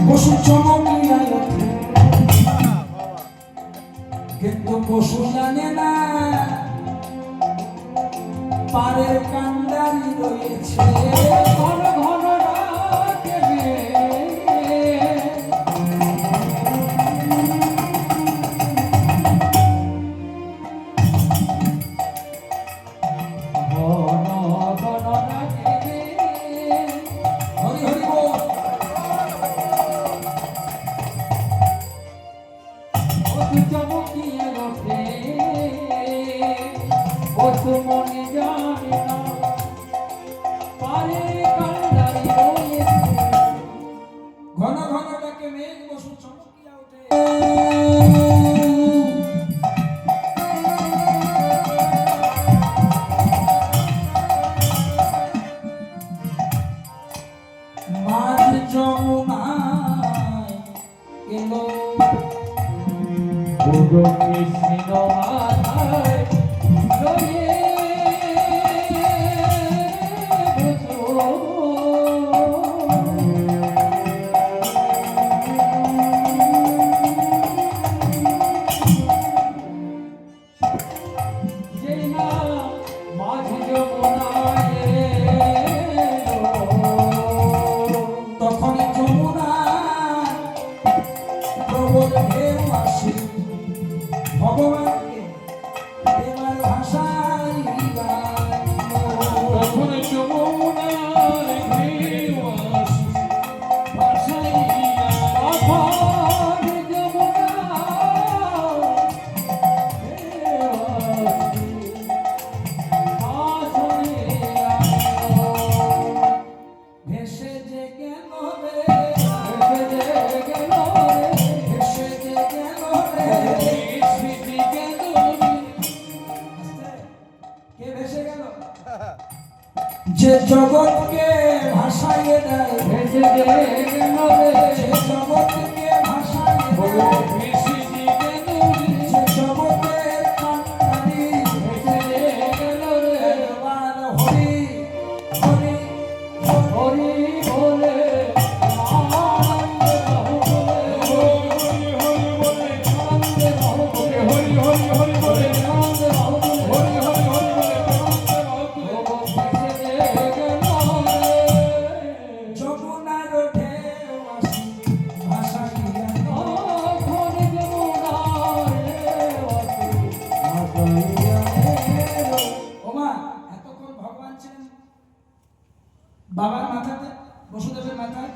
পশু চমকিয়া ওঠে, কিন্তু পশু জানে না পারের কান্ডারি রয়েছে। ঘন ঘন ডাকে চমকিয়া ওঠে, পশু মনে জানে না পারে কান্ডারি রয়েছে। ঘন ঘন ডাকে মেঘ, পশু চমকিয়া ওঠে। মাঝ যমুনায় এলো কৃষ্ণ মাথায় লয়ে যেই না মাঝ যমুনায় তখন যমুনায় প্রবল ঢেউ আসে, ভগবানকে এবার ভাষায় তখন যমুনায় ঢেউ আসে, ভাষায় তখন যমুনায় ভেসে যে গেল রে, ভেসে যে গেল রে, ভেসে যে গেল রে, কে ভেসে গেল? যে জগৎকে ভাসাইয়ে দেয়, ভেসে যে গেল রে, যে জগৎকে ভাসাইয়ে দেয়, ভেসে যে গেল রে, যে জগতের কান্ডারি ভেসে যে গেল রে। এবার হরি হরি হরি বলে আনন্দে বাহু বলে, হরি হরি বলে আনন্দে বাহু বলে, হরি হরি হরি বলে আনন্দে বাহু বলে, হরি হরি হরি বলে আনন্দে বাহু বলে। ভেসে যে গেল রে, যমুনার ঢেউ আসে ভাসাইয়া, তখন যমুনার ঢেউ আসে ভাসাইয়া। ওমা, এতক্ষণ ভগবান ছিলেন বাবার মাথাতে, বসুদেবের মাথায়।